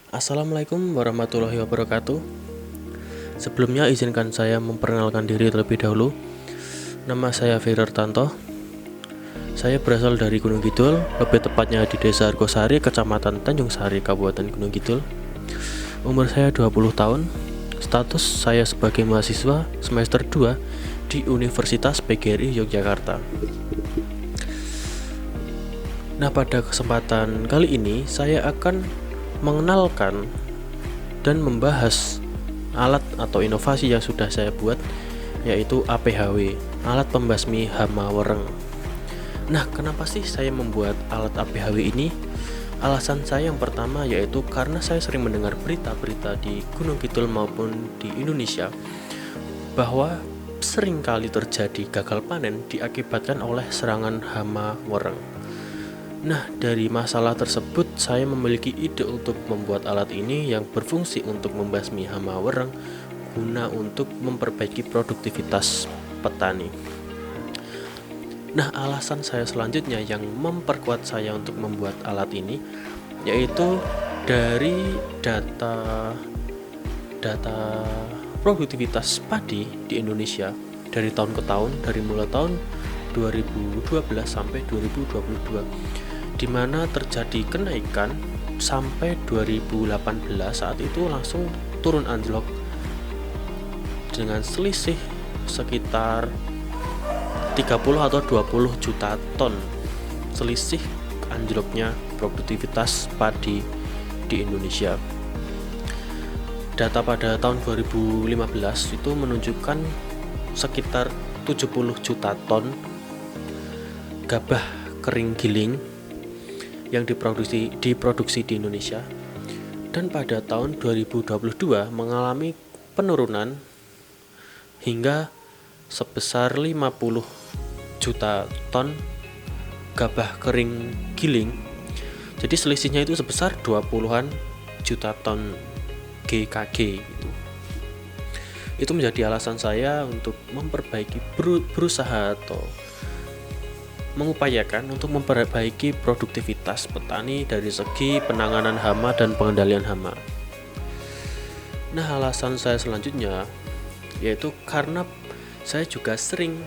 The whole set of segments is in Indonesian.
Assalamualaikum warahmatullahi wabarakatuh. Sebelumnya izinkan saya memperkenalkan diri terlebih dahulu. Nama saya Firar Tanto. Saya berasal dari Gunung Kidul, lebih tepatnya di Desa Argosari, Kecamatan Tanjung Sari, Kabupaten Gunung Kidul. Umur saya 20 tahun. Status saya sebagai mahasiswa semester 2 di Universitas PGRI Yogyakarta. Nah, pada kesempatan kali ini saya akan mengenalkan dan membahas alat atau inovasi yang sudah saya buat, yaitu APHW, alat pembasmi hama wereng. Nah, kenapa sih saya membuat alat APHW ini? Alasan saya yang pertama yaitu karena saya sering mendengar berita-berita di Gunung Kidul maupun di Indonesia bahwa seringkali terjadi gagal panen diakibatkan oleh serangan hama wereng. Nah, dari masalah tersebut saya memiliki ide untuk membuat alat ini yang berfungsi untuk membasmi hama wereng guna untuk memperbaiki produktivitas petani. Nah, alasan saya selanjutnya yang memperkuat saya untuk membuat alat ini yaitu dari data produktivitas padi di Indonesia dari tahun ke tahun, dari mulai tahun 2012 sampai 2022, di mana terjadi kenaikan sampai 2018. Saat itu langsung turun anjlok dengan selisih sekitar 30 atau 20 juta ton selisih anjloknya produktivitas padi di Indonesia. Data pada tahun 2015 itu menunjukkan sekitar 70 juta ton gabah kering giling yang diproduksi di Indonesia, dan pada tahun 2022 mengalami penurunan hingga sebesar 50 juta ton gabah kering giling. Jadi selisihnya itu sebesar 20-an juta ton GKG gitu. Itu menjadi alasan saya untuk berusaha atau mengupayakan untuk memperbaiki produktivitas petani dari segi penanganan hama dan pengendalian hama. Nah, alasan saya selanjutnya yaitu karena saya juga sering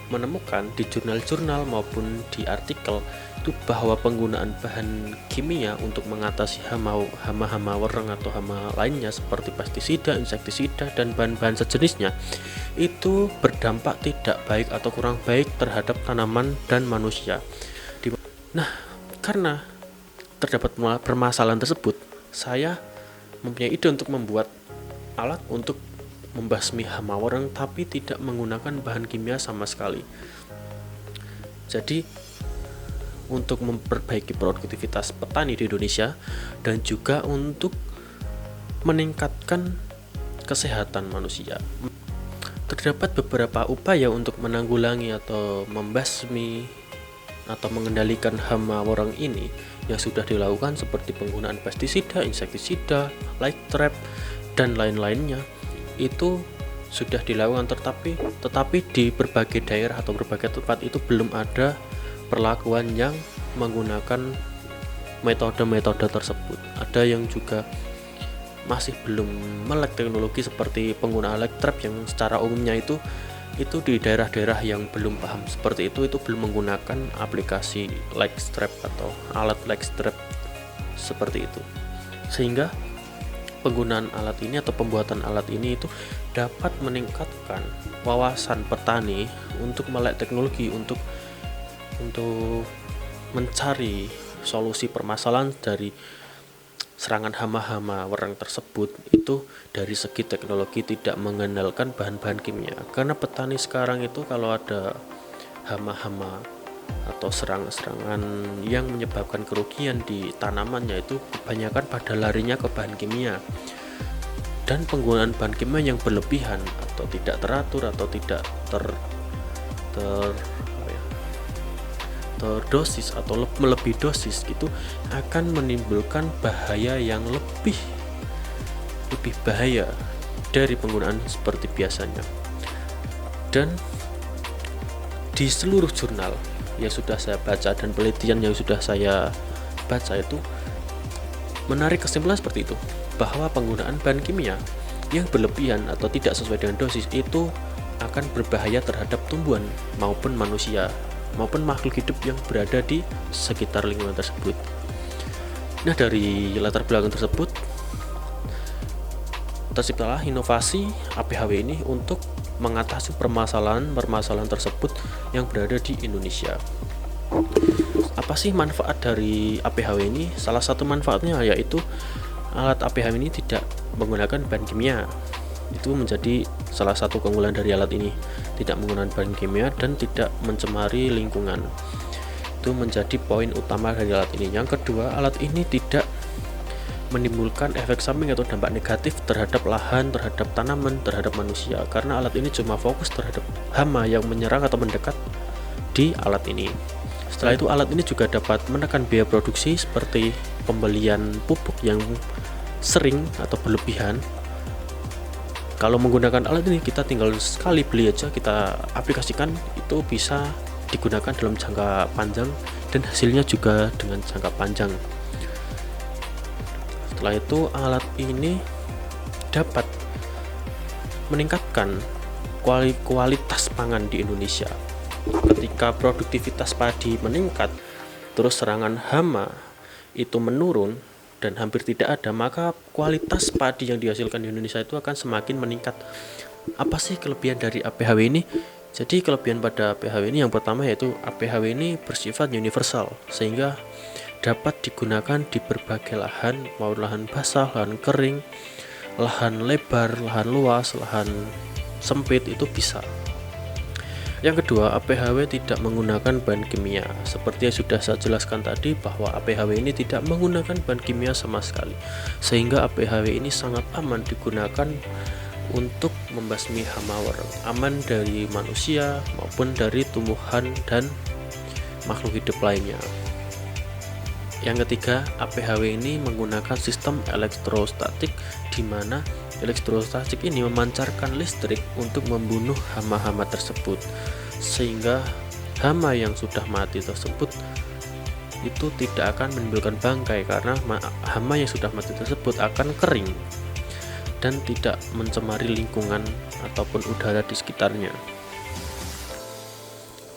menemukan di jurnal-jurnal maupun di artikel itu bahwa penggunaan bahan kimia untuk mengatasi hama wereng atau hama lainnya seperti pestisida, insektisida, dan bahan-bahan sejenisnya itu berdampak tidak baik atau kurang baik terhadap tanaman dan manusia. Nah, karena terdapat permasalahan tersebut, saya mempunyai ide untuk membuat alat untuk membasmi hama wereng tapi tidak menggunakan bahan kimia sama sekali. Jadi untuk memperbaiki produktivitas petani di Indonesia dan juga untuk meningkatkan kesehatan manusia. Terdapat beberapa upaya untuk menanggulangi atau membasmi atau mengendalikan hama wereng ini yang sudah dilakukan, seperti penggunaan pestisida, insektisida, light trap, dan lain-lainnya. Itu sudah dilakukan, tetapi di berbagai daerah atau berbagai tempat itu belum ada perlakuan yang menggunakan metode-metode tersebut. Ada yang juga masih belum melek teknologi seperti penggunaan light trap yang secara umumnya itu di daerah-daerah yang belum paham seperti itu belum menggunakan aplikasi light trap atau alat light trap seperti itu, sehingga penggunaan alat ini atau pembuatan alat ini itu dapat meningkatkan wawasan petani untuk melek teknologi untuk mencari solusi permasalahan dari serangan hama-hama wereng tersebut itu dari segi teknologi, tidak mengandalkan bahan-bahan kimia. Karena petani sekarang itu kalau ada hama-hama atau serangan yang menyebabkan kerugian di tanamannya itu kebanyakan pada larinya ke bahan kimia, dan penggunaan bahan kimia yang berlebihan atau tidak teratur atau tidak terdosis atau melebihi dosis gitu akan menimbulkan bahaya yang lebih bahaya dari penggunaan seperti biasanya. Dan di seluruh jurnal yang sudah saya baca dan penelitian yang sudah saya baca itu Menarik kesimpulan seperti itu, bahwa penggunaan bahan kimia yang berlebihan atau tidak sesuai dengan dosis itu akan berbahaya terhadap tumbuhan maupun manusia maupun makhluk hidup yang berada di sekitar lingkungan tersebut. Nah, dari latar belakang tersebut terciptalah inovasi APHW ini untuk mengatasi permasalahan tersebut yang berada di Indonesia. Apa sih manfaat dari APHW ini? Salah satu manfaatnya yaitu alat APHW ini tidak menggunakan bahan kimia. Itu menjadi salah satu keunggulan dari alat ini, tidak menggunakan bahan kimia dan tidak mencemari lingkungan. Itu menjadi poin utama dari alat ini. Yang kedua, alat ini tidak menimbulkan efek samping atau dampak negatif terhadap lahan, terhadap tanaman, terhadap manusia, karena alat ini cuma fokus terhadap hama yang menyerang atau mendekat di alat ini. Setelah itu, alat ini juga dapat menekan biaya produksi seperti pembelian pupuk yang sering atau berlebihan. Kalau menggunakan alat ini, kita tinggal sekali beli aja, kita aplikasikan, itu bisa digunakan dalam jangka panjang dan hasilnya juga dengan jangka panjang. Setelah itu, alat ini dapat meningkatkan kualitas pangan di Indonesia. Ketika produktivitas padi meningkat, terus serangan hama itu menurun dan hampir tidak ada, maka kualitas padi yang dihasilkan di Indonesia itu akan semakin meningkat. Apa sih kelebihan dari APHW ini? Jadi kelebihan pada APHW ini yang pertama yaitu APHW ini bersifat universal, sehingga dapat digunakan di berbagai lahan, mau lahan basah, lahan kering, lahan lebar, lahan luas, lahan sempit, itu bisa. Yang kedua, APHW tidak menggunakan bahan kimia. Seperti yang sudah saya jelaskan tadi, bahwa APHW ini tidak menggunakan bahan kimia sama sekali, sehingga APHW ini sangat aman digunakan untuk membasmi hama wareng, aman dari manusia maupun dari tumbuhan dan makhluk hidup lainnya. Yang ketiga, APHW ini menggunakan sistem elektrostatik, di mana elektrostatik ini memancarkan listrik untuk membunuh hama-hama tersebut, sehingga hama yang sudah mati tersebut itu tidak akan menimbulkan bangkai, karena hama yang sudah mati tersebut akan kering dan tidak mencemari lingkungan ataupun udara di sekitarnya.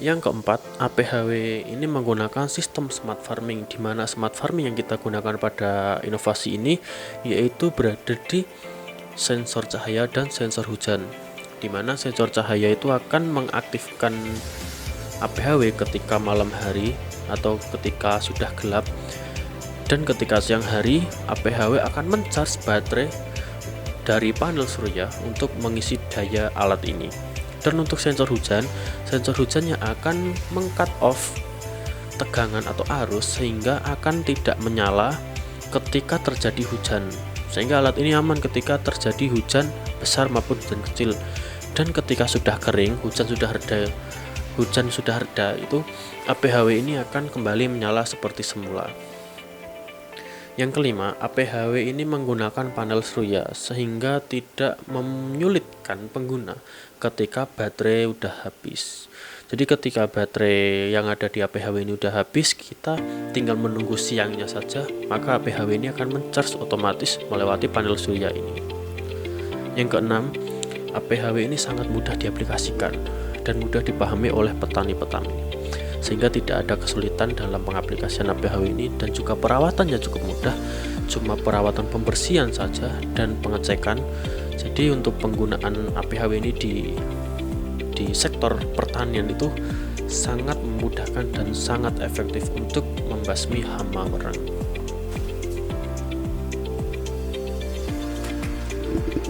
Yang keempat, APHW ini menggunakan sistem smart farming, di mana smart farming yang kita gunakan pada inovasi ini yaitu berada di sensor cahaya dan sensor hujan, di mana sensor cahaya itu akan mengaktifkan APHW ketika malam hari atau ketika sudah gelap, dan ketika siang hari APHW akan mencharge baterai dari panel surya untuk mengisi daya alat ini. Dan untuk sensor hujannya akan meng-cut off tegangan atau arus, sehingga akan tidak menyala ketika terjadi hujan, sehingga alat ini aman ketika terjadi hujan besar maupun hujan kecil. Dan ketika sudah kering, hujan sudah reda, itu APHW ini akan kembali menyala seperti semula. Yang kelima, APHW ini menggunakan panel surya, sehingga tidak menyulitkan pengguna ketika baterai udah habis. Jadi ketika baterai yang ada di APHW ini udah habis, kita tinggal menunggu siangnya saja, maka APHW ini akan mencharge otomatis melewati panel surya ini. Yang keenam, APHW ini sangat mudah diaplikasikan dan mudah dipahami oleh petani-petani, sehingga tidak ada kesulitan dalam pengaplikasian APHW ini, dan juga perawatannya cukup mudah, cuma perawatan pembersihan saja dan pengecekan. Jadi untuk penggunaan APHW ini di sektor pertanian itu sangat memudahkan dan sangat efektif untuk membasmi hama wareng.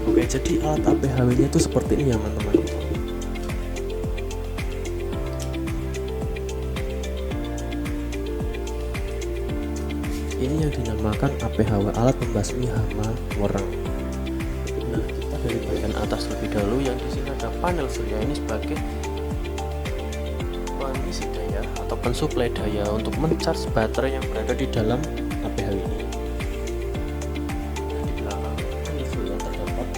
Oke, jadi alat APHW nya itu seperti ini ya teman-teman. Ini yang dinamakan APHW, alat pembasmi hama wareng. Nah, kita dari bagian atas lebih dahulu, yang di sini ada panel surya ini sebagai pengisi daya atau pensuplai daya untuk mencharge baterai yang berada di dalam APHW ini. Di belakang panel surya terdapat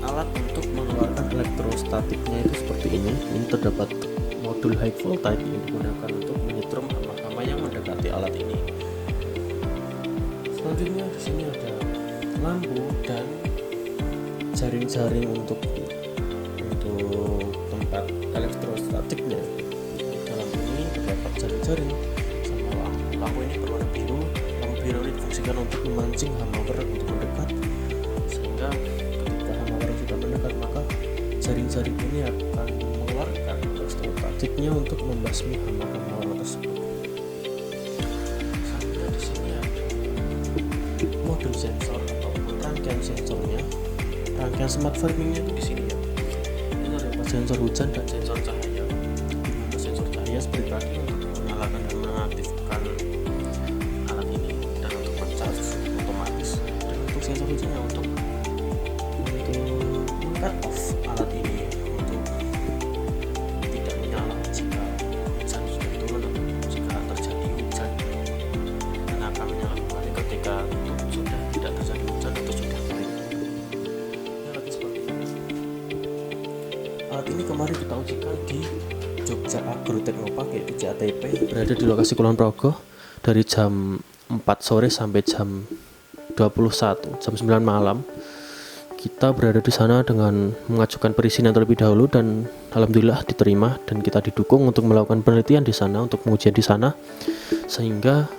alat untuk mengeluarkan elektrostatiknya itu seperti ini. Ini terdapat modul high voltage yang digunakan untuk menyetrum hama-hama yang mendekati alat ini. selanjutnya di sini ada lampu dan jaring-jaring untuk tempat elektrostatiknya. Dalam ini terdapat jaring-jaring sama lampu. Lampu ini berwarna biru. Lampu biru ini difungsikan untuk memancing hama wereng untuk mendekat, sehingga ketika hama wereng sudah mendekat maka jaring-jaring ini akan mengeluarkan elektrostatiknya untuk membasmi hama-hama wereng tersebut. Selanjutnya di sini ada modul sensor ataupun rangkaian sensornya. Rangkaian smart farmingnya itu di sini ya. Ini terdapat sensor hujan dan sensor cahaya. Dimana sensor cahaya berarti untuk menyalakan dan mengaktifkan alat ini, dan untuk mencas otomatis. Dan untuk sensor hujannya untuk meng-cut off alat ini untuk tidak menyala jika hujan sudah turun atau jika terjadi hujan, dan akan menyala kembali ketika sudah tidak terjadi hujan atau sudah kering. Alat ini kemarin kita ujikan di Jogja Agro Teknopark, yaitu JATP, berada di lokasi Kulon Progo dari jam 4 sore sampai jam 21, jam 9 malam. Kita berada di sana dengan mengajukan perizinan terlebih dahulu, dan alhamdulillah diterima, dan kita didukung untuk melakukan penelitian di sana, untuk pengujian di sana, sehingga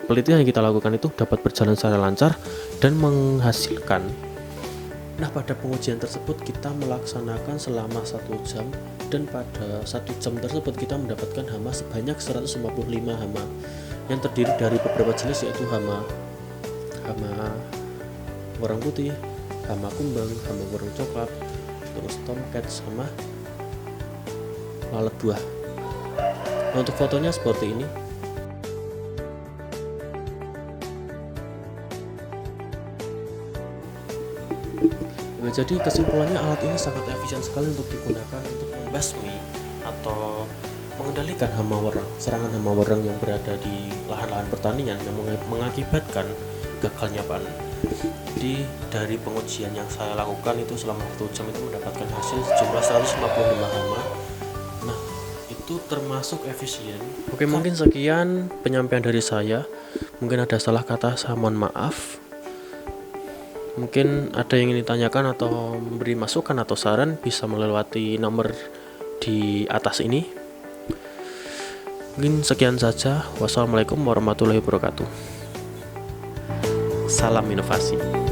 penelitian yang kita lakukan itu dapat berjalan secara lancar dan menghasilkan. Nah, pada pengujian tersebut kita melaksanakan selama 1 jam, dan pada 1 jam tersebut kita mendapatkan hama sebanyak 155 hama yang terdiri dari beberapa jenis, yaitu hama wereng putih, hama kumbang, hama wereng coklat, terus tomcat sama lalat buah. Nah, untuk fotonya seperti ini. Nah, jadi kesimpulannya alat ini sangat efisien sekali untuk digunakan untuk membasmi atau mengendalikan hama wereng, serangan hama wereng yang berada di lahan-lahan pertanian yang mengakibatkan gagalnya panen. Jadi dari pengujian yang saya lakukan itu selama 1 jam itu mendapatkan hasil sejumlah 155 hama. Nah, itu termasuk efisien. Oke, mungkin sekian penyampaian dari saya. Mungkin ada salah kata, saya mohon maaf. Mungkin ada yang ingin ditanyakan atau memberi masukan atau saran, bisa melewati nomor di atas ini. Mungkin sekian saja. Wassalamualaikum warahmatullahi wabarakatuh. Salam inovasi.